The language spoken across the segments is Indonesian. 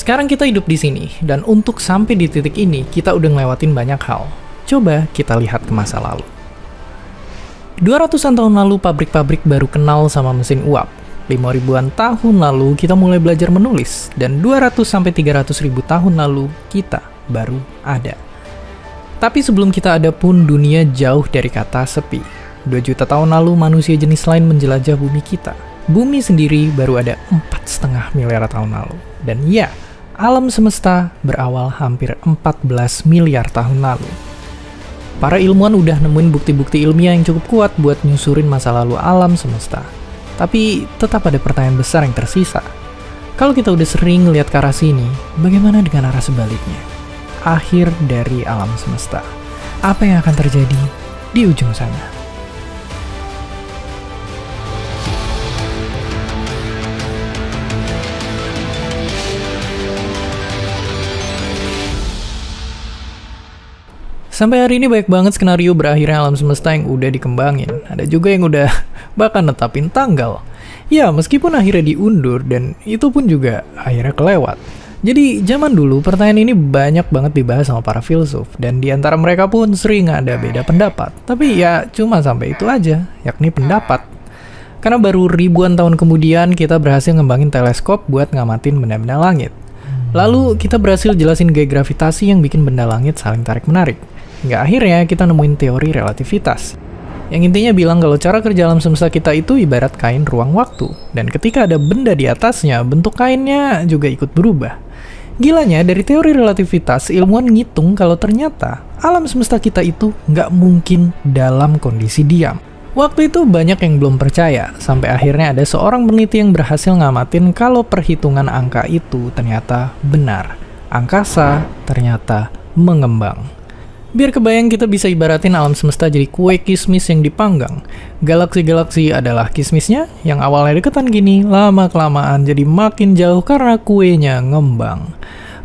Sekarang kita hidup di sini, dan untuk sampai di titik ini, kita udah ngelewatin banyak hal. Coba kita lihat ke masa lalu. 200-an tahun lalu, pabrik-pabrik baru kenal sama mesin uap. 5.000-an tahun lalu, kita mulai belajar menulis. Dan 200-300.000 tahun lalu, kita baru ada. Tapi sebelum kita ada pun, dunia jauh dari kata sepi. 2 juta tahun lalu, manusia jenis lain menjelajah bumi kita. Bumi sendiri baru ada 4,5 miliar tahun lalu. Dan ya, alam semesta berawal hampir 14 miliar tahun lalu. Para ilmuwan udah nemuin bukti-bukti ilmiah yang cukup kuat buat nyusurin masa lalu alam semesta. Tapi tetap ada pertanyaan besar yang tersisa. Kalau kita udah sering ngeliat ke arah sini, bagaimana dengan arah sebaliknya? Akhir dari alam semesta. Apa yang akan terjadi di ujung sana? Sampai hari ini banyak banget skenario berakhirnya alam semesta yang udah dikembangin. Ada juga yang udah bahkan netapin tanggal. Ya, meskipun akhirnya diundur dan itu pun juga akhirnya kelewat. Jadi, zaman dulu pertanyaan ini banyak banget dibahas sama para filsuf. Dan di antara mereka pun sering ada beda pendapat. Tapi ya cuma sampai itu aja, yakni pendapat. Karena baru ribuan tahun kemudian kita berhasil ngembangin teleskop buat ngamatin benda-benda langit. Lalu kita berhasil jelasin gaya gravitasi yang bikin benda langit saling tarik-menarik. Hingga akhirnya kita nemuin teori relativitas. Yang intinya bilang kalau cara kerja alam semesta kita itu ibarat kain ruang waktu. Dan ketika ada benda di atasnya, bentuk kainnya juga ikut berubah. Gilanya, dari teori relativitas, ilmuwan ngitung kalau ternyata alam semesta kita itu nggak mungkin dalam kondisi diam. Waktu itu banyak yang belum percaya, sampai akhirnya ada seorang peneliti yang berhasil ngamatin kalau perhitungan angka itu ternyata benar. Angkasa ternyata mengembang. Biar kebayang, kita bisa ibaratin alam semesta jadi kue kismis yang dipanggang. Galaksi-galaksi adalah kismisnya, yang awalnya deketan gini, lama-kelamaan jadi makin jauh karena kuenya ngembang.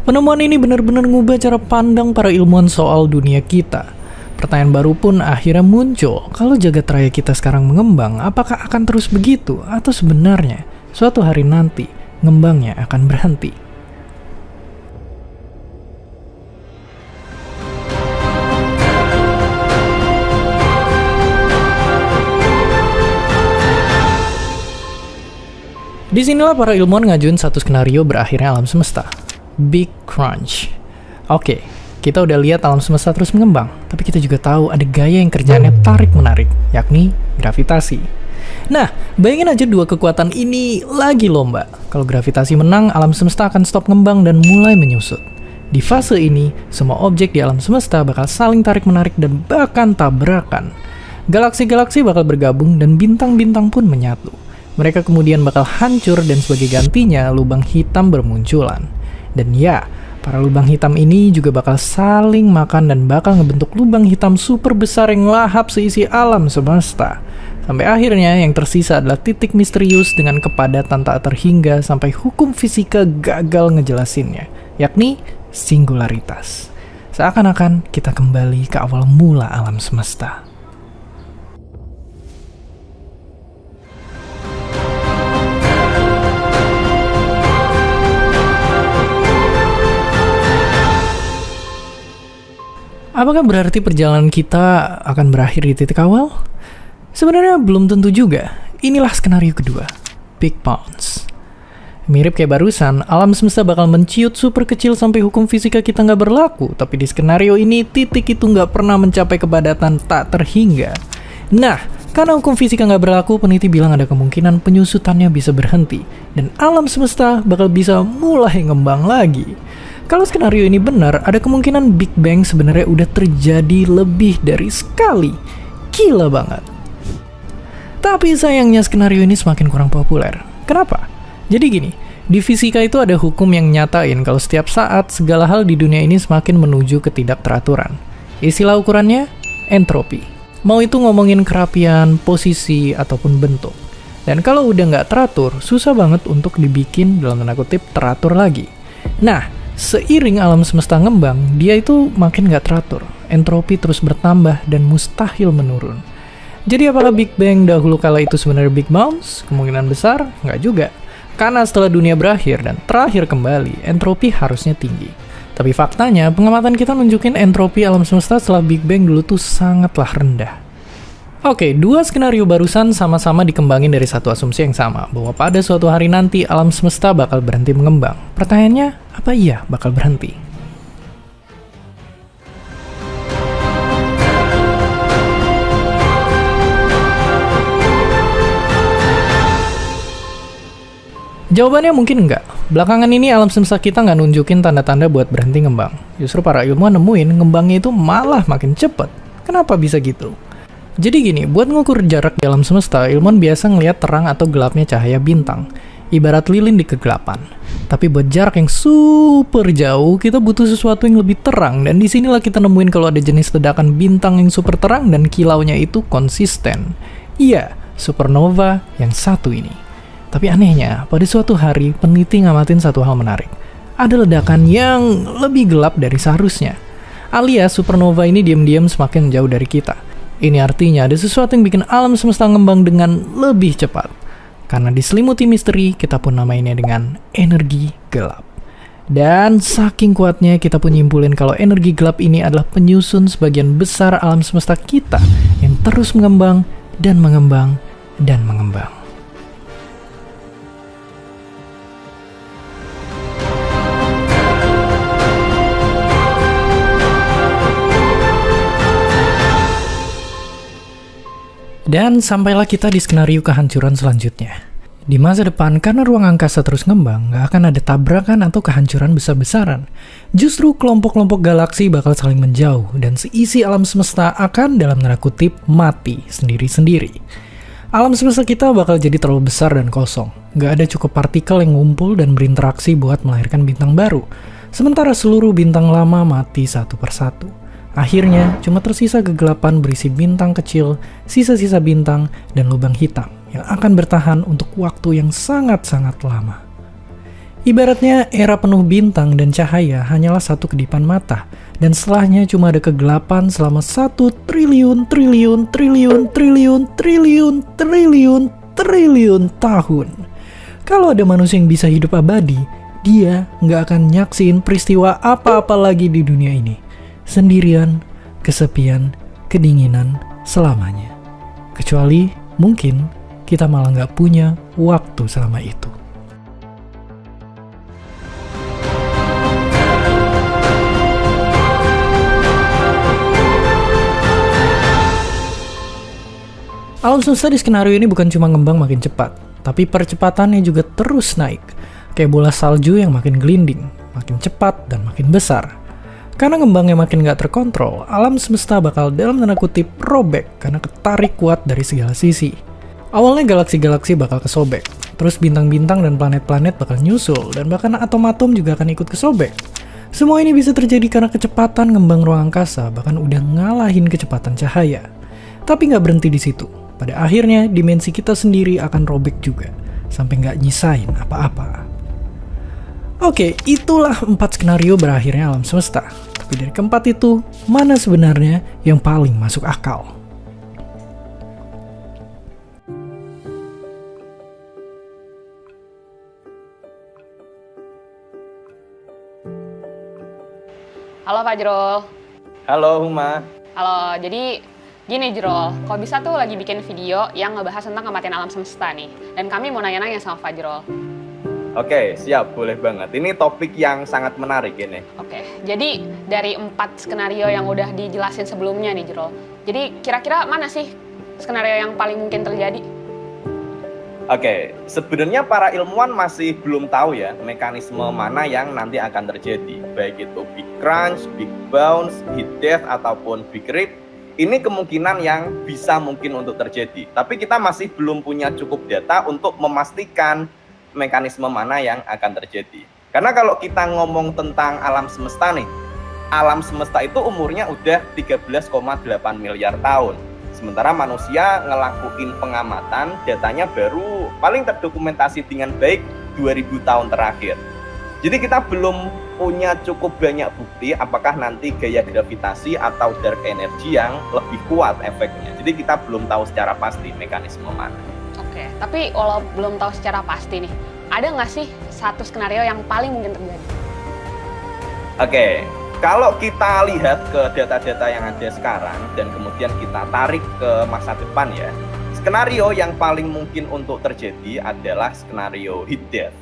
Penemuan ini benar-benar ngubah cara pandang para ilmuwan soal dunia kita. Pertanyaan baru pun akhirnya muncul, kalau jagat raya kita sekarang mengembang, apakah akan terus begitu? Atau sebenarnya, suatu hari nanti, ngembangnya akan berhenti? Disinilah para ilmuwan ngajuin satu skenario berakhirnya alam semesta. Big Crunch. Oke, kita udah lihat alam semesta terus mengembang, tapi kita juga tahu ada gaya yang kerjaannya tarik-menarik, yakni gravitasi. Nah, bayangin aja dua kekuatan ini lagi lomba. Kalau gravitasi menang, alam semesta akan stop ngembang dan mulai menyusut. Di fase ini, semua objek di alam semesta bakal saling tarik-menarik dan bahkan tabrakan. Galaksi-galaksi bakal bergabung dan bintang-bintang pun menyatu. Mereka kemudian bakal hancur dan sebagai gantinya lubang hitam bermunculan. Dan ya, para lubang hitam ini juga bakal saling makan dan bakal ngebentuk lubang hitam super besar yang lahap seisi alam semesta. Sampai akhirnya yang tersisa adalah titik misterius dengan kepadatan tak terhingga sampai hukum fisika gagal ngejelasinnya, yakni singularitas. Seakan-akan kita kembali ke awal mula alam semesta. Apakah berarti perjalanan kita akan berakhir di titik awal? Sebenarnya belum tentu juga. Inilah skenario kedua, Big Bounce. Mirip kayak barusan, alam semesta bakal menciut super kecil sampai hukum fisika kita nggak berlaku. Tapi di skenario ini, titik itu nggak pernah mencapai kepadatan tak terhingga. Nah, karena hukum fisika nggak berlaku, peneliti bilang ada kemungkinan penyusutannya bisa berhenti. Dan alam semesta bakal bisa mulai ngembang lagi. Kalau skenario ini benar, ada kemungkinan Big Bang sebenarnya udah terjadi lebih dari sekali. Gila banget. Tapi sayangnya skenario ini semakin kurang populer. Kenapa? Jadi gini, di fisika itu ada hukum yang nyatain kalau setiap saat segala hal di dunia ini semakin menuju ketidakteraturan. Istilah ukurannya, entropi. Mau itu ngomongin kerapian, posisi, ataupun bentuk. Dan kalau udah nggak teratur, susah banget untuk dibikin dalam tanda kutip teratur lagi. Nah, seiring alam semesta ngembang, dia itu makin gak teratur. Entropi terus bertambah dan mustahil menurun. Jadi apakah Big Bang dahulu kala itu sebenarnya Big Bounce? Kemungkinan besar, nggak juga. Karena setelah dunia berakhir dan terakhir kembali, entropi harusnya tinggi. Tapi faktanya, pengamatan kita nunjukin entropi alam semesta setelah Big Bang dulu tuh sangatlah rendah. Oke, dua skenario barusan sama-sama dikembangin dari satu asumsi yang sama, bahwa pada suatu hari nanti alam semesta bakal berhenti mengembang. Pertanyaannya, apa iya bakal berhenti? Jawabannya mungkin enggak. Belakangan ini alam semesta kita nggak nunjukin tanda-tanda buat berhenti ngembang. Justru para ilmuwan nemuin ngembangnya itu malah makin cepet. Kenapa bisa gitu? Jadi gini, buat ngukur jarak di alam semesta, ilmuwan biasa ngelihat terang atau gelapnya cahaya bintang, ibarat lilin di kegelapan. Tapi buat jarak yang super jauh, kita butuh sesuatu yang lebih terang, dan disinilah kita nemuin kalau ada jenis ledakan bintang yang super terang dan kilaunya itu konsisten. Iya, supernova yang satu ini. Tapi anehnya, pada suatu hari, peneliti ngamatin satu hal menarik. Ada ledakan yang lebih gelap dari seharusnya. Alias, supernova ini diam-diam semakin jauh dari kita. Ini artinya ada sesuatu yang bikin alam semesta ngembang dengan lebih cepat. Karena diselimuti misteri, kita pun namainnya dengan energi gelap. Dan saking kuatnya, kita pun nyimpulin kalau energi gelap ini adalah penyusun sebagian besar alam semesta kita yang terus mengembang dan mengembang dan mengembang. Dan sampailah kita di skenario kehancuran selanjutnya. Di masa depan, karena ruang angkasa terus ngembang, nggak akan ada tabrakan atau kehancuran besar-besaran. Justru kelompok-kelompok galaksi bakal saling menjauh, dan seisi alam semesta akan dalam tanda kutip mati sendiri-sendiri. Alam semesta kita bakal jadi terlalu besar dan kosong. Nggak ada cukup partikel yang ngumpul dan berinteraksi buat melahirkan bintang baru. Sementara seluruh bintang lama mati satu persatu. Akhirnya, cuma tersisa kegelapan berisi bintang kecil, sisa-sisa bintang, dan lubang hitam yang akan bertahan untuk waktu yang sangat-sangat lama. Ibaratnya, era penuh bintang dan cahaya hanyalah satu kedipan mata, dan setelahnya cuma ada kegelapan selama 1 triliun tahun. Kalau ada manusia yang bisa hidup abadi, dia nggak akan nyaksiin peristiwa apa-apa lagi di dunia ini. Sendirian, kesepian, kedinginan selamanya. Kecuali mungkin kita malah nggak punya waktu selama itu. Alam semesta di skenario ini bukan cuma ngembang makin cepat, tapi percepatannya juga terus naik. Kayak bola salju yang makin gelinding, makin cepat dan makin besar. Karena ngembangnya makin gak terkontrol, alam semesta bakal dalam tanda kutip robek karena ketarik kuat dari segala sisi. Awalnya galaksi-galaksi bakal kesobek, terus bintang-bintang dan planet-planet bakal nyusul, dan bahkan atom-atom juga akan ikut kesobek. Semua ini bisa terjadi karena kecepatan ngembang ruang angkasa bahkan udah ngalahin kecepatan cahaya. Tapi gak berhenti di situ. Pada akhirnya, dimensi kita sendiri akan robek juga, sampai gak nyisain apa-apa. Oke, itulah 4 skenario berakhirnya alam semesta. Tapi dari keempat itu, mana sebenarnya yang paling masuk akal? Halo Fajrul. Halo Huma. Halo, jadi gini Jrol, kok bisa tuh lagi bikin video yang ngebahas tentang kematian alam semesta nih. Dan kami mau nanya-nanya sama Fajrul. Oke, siap, boleh banget. Ini topik yang sangat menarik ini. Oke, jadi dari 4 skenario yang udah dijelasin sebelumnya nih Jrol. Jadi kira-kira mana sih skenario yang paling mungkin terjadi? Oke, sebenarnya para ilmuwan masih belum tahu ya mekanisme mana yang nanti akan terjadi. Baik itu Big Crunch, Big Bounce, Heat Death, ataupun Big Rip. Ini kemungkinan yang bisa mungkin untuk terjadi. Tapi kita masih belum punya cukup data untuk memastikan mekanisme mana yang akan terjadi. Karena kalau kita ngomong tentang alam semesta nih, alam semesta itu umurnya udah 13,8 miliar tahun. Sementara manusia ngelakuin pengamatan, datanya baru paling terdokumentasi dengan baik 2000 tahun terakhir. Jadi kita belum punya cukup banyak bukti apakah nanti gaya gravitasi atau dark energy yang lebih kuat efeknya. Jadi kita belum tahu secara pasti mekanisme mana. Oke, tapi walau belum tahu secara pasti nih, ada nggak sih satu skenario yang paling mungkin terjadi? Oke, kalau kita lihat ke data-data yang ada sekarang dan kemudian kita tarik ke masa depan ya, skenario yang paling mungkin untuk terjadi adalah skenario heat death.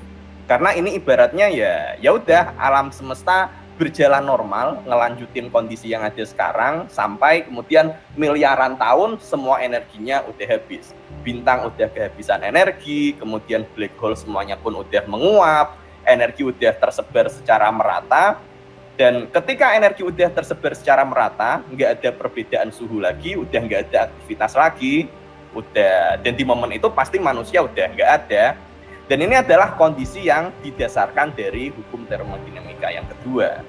Karena ini ibaratnya ya udah alam semesta berjalan normal, ngelanjutin kondisi yang ada sekarang sampai kemudian miliaran tahun semua energinya udah habis. Bintang udah kehabisan energi, kemudian black hole semuanya pun udah menguap, energi udah tersebar secara merata. Dan ketika energi udah tersebar secara merata, nggak ada perbedaan suhu lagi, udah nggak ada aktivitas lagi, dan di momen itu pasti manusia udah nggak ada. Dan ini adalah kondisi yang didasarkan dari hukum termodinamika yang kedua.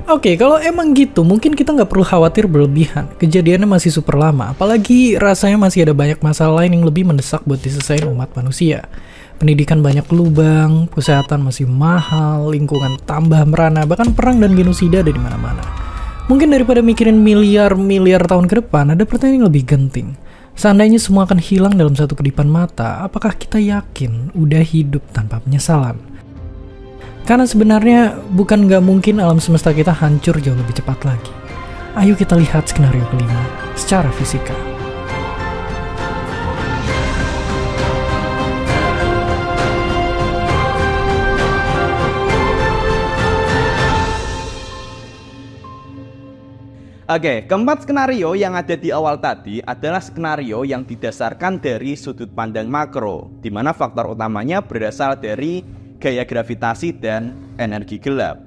Oke, kalau emang gitu, mungkin kita nggak perlu khawatir berlebihan. Kejadiannya masih super lama, apalagi rasanya masih ada banyak masalah lain yang lebih mendesak buat diselesain umat manusia. Pendidikan banyak lubang, kesehatan masih mahal, lingkungan tambah merana, bahkan perang dan genosida ada di mana-mana. Mungkin daripada mikirin miliar-miliar tahun ke depan, ada pertanyaan yang lebih genting. Seandainya semua akan hilang dalam satu kedipan mata, apakah kita yakin udah hidup tanpa penyesalan? Karena sebenarnya bukan nggak mungkin alam semesta kita hancur jauh lebih cepat lagi. Ayo kita lihat skenario kelima secara fisika. Oke, keempat skenario yang ada di awal tadi adalah skenario yang didasarkan dari sudut pandang makro, di mana faktor utamanya berasal dari gaya gravitasi dan energi gelap.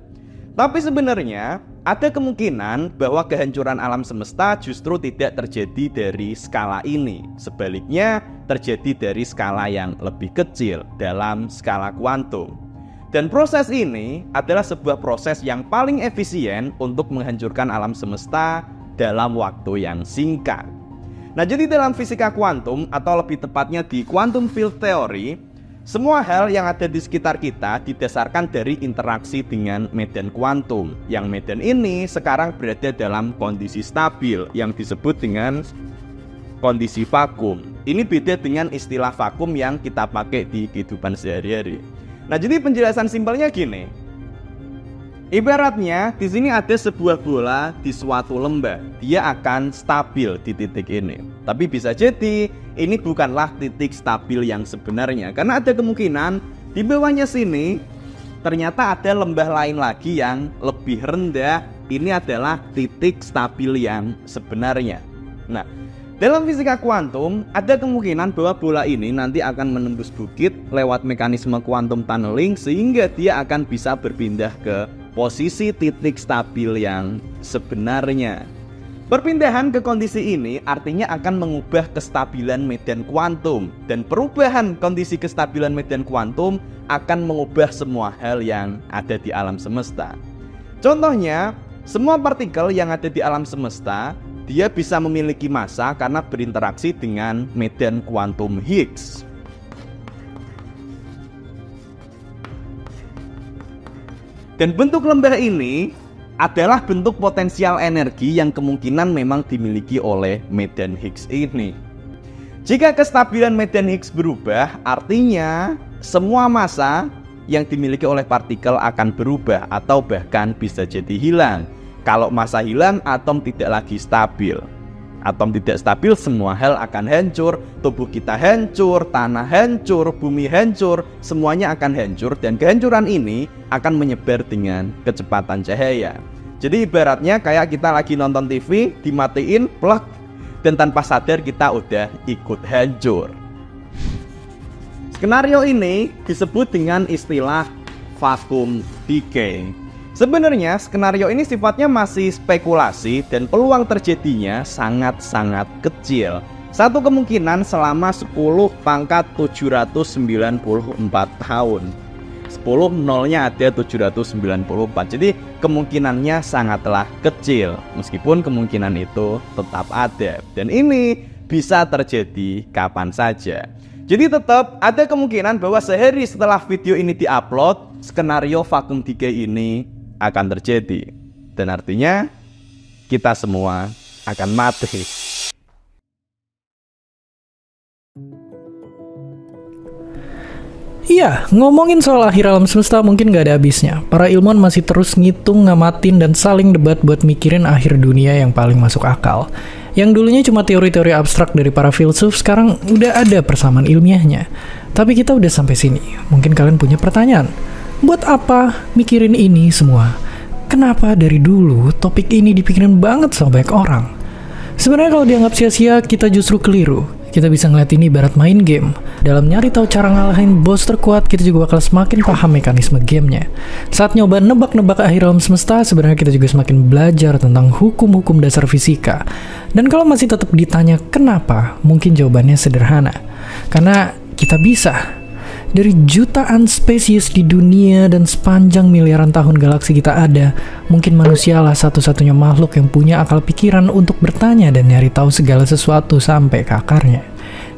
Tapi sebenarnya ada kemungkinan bahwa kehancuran alam semesta justru tidak terjadi dari skala ini. Sebaliknya, terjadi dari skala yang lebih kecil dalam skala kuantum. Dan proses ini adalah sebuah proses yang paling efisien untuk menghancurkan alam semesta dalam waktu yang singkat. Nah, jadi dalam fisika kuantum atau lebih tepatnya di quantum field theory, semua hal yang ada di sekitar kita didasarkan dari interaksi dengan medan kuantum. Yang medan ini sekarang berada dalam kondisi stabil yang disebut dengan kondisi vakum. Ini beda dengan istilah vakum yang kita pakai di kehidupan sehari-hari. Nah, jadi penjelasan simpelnya gini. Ibaratnya di sini ada sebuah bola di suatu lembah. Dia akan stabil di titik ini. Tapi bisa jadi ini bukanlah titik stabil yang sebenarnya. Karena ada kemungkinan di bawahnya sini ternyata ada lembah lain lagi yang lebih rendah. Ini adalah titik stabil yang sebenarnya. Nah, dalam fisika kuantum, ada kemungkinan bahwa bola ini nanti akan menembus bukit lewat mekanisme quantum tunneling sehingga dia akan bisa berpindah ke posisi titik stabil yang sebenarnya. Perpindahan ke kondisi ini artinya akan mengubah kestabilan medan kuantum, dan perubahan kondisi kestabilan medan kuantum akan mengubah semua hal yang ada di alam semesta. Contohnya, semua partikel yang ada di alam semesta dia bisa memiliki massa karena berinteraksi dengan medan kuantum Higgs. Dan bentuk lembah ini adalah bentuk potensial energi yang kemungkinan memang dimiliki oleh medan Higgs ini. Jika kestabilan medan Higgs berubah, artinya semua massa yang dimiliki oleh partikel akan berubah atau bahkan bisa jadi hilang. Kalau massa hilang, atom tidak lagi stabil. Atom tidak stabil, semua hal akan hancur. Tubuh kita hancur, tanah hancur, bumi hancur, semuanya akan hancur. Dan kehancuran ini akan menyebar dengan kecepatan cahaya. Jadi ibaratnya kayak kita lagi nonton TV, dimatiin, plug, dan tanpa sadar kita udah ikut hancur. Skenario ini disebut dengan istilah vacuum decay. Sebenarnya skenario ini sifatnya masih spekulasi dan peluang terjadinya sangat-sangat kecil. Satu kemungkinan selama 10 pangkat 794 tahun. 10 nolnya ada 794. Jadi kemungkinannya sangatlah kecil. Meskipun kemungkinan itu tetap ada. Dan ini bisa terjadi kapan saja. Jadi tetap ada kemungkinan bahwa sehari setelah video ini diupload, skenario vacuum decay ini akan terjadi, dan artinya kita semua akan mati. Iya, ngomongin soal akhir alam semesta mungkin gak ada habisnya. Para ilmuwan masih terus ngitung, ngamatin, dan saling debat buat mikirin akhir dunia yang paling masuk akal. Yang dulunya cuma teori-teori abstrak dari para filsuf, sekarang udah ada persamaan ilmiahnya. Tapi kita udah sampai sini. Mungkin kalian punya pertanyaan. Buat apa mikirin ini semua? Kenapa dari dulu topik ini dipikirin banget sama banyak orang? Sebenarnya kalau dianggap sia-sia, kita justru keliru. Kita bisa ngeliat ini ibarat main game. Dalam nyari tahu cara ngalahin bos terkuat, kita juga bakal semakin paham mekanisme gamenya. Saat nyoba nebak-nebak akhir alam semesta, sebenarnya kita juga semakin belajar tentang hukum-hukum dasar fisika. Dan kalau masih tetap ditanya kenapa, mungkin jawabannya sederhana. Karena kita bisa. Dari jutaan spesies di dunia dan sepanjang miliaran tahun galaksi kita ada, mungkin manusialah satu-satunya makhluk yang punya akal pikiran untuk bertanya dan nyari tahu segala sesuatu sampai ke akarnya.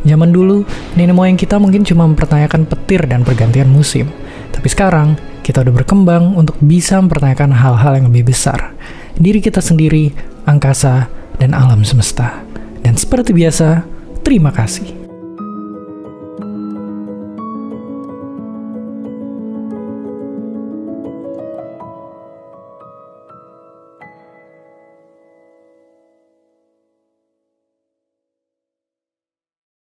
Zaman dulu, nenek moyang kita mungkin cuma mempertanyakan petir dan pergantian musim. Tapi sekarang, kita udah berkembang untuk bisa mempertanyakan hal-hal yang lebih besar. Diri kita sendiri, angkasa, dan alam semesta. Dan seperti biasa, terima kasih.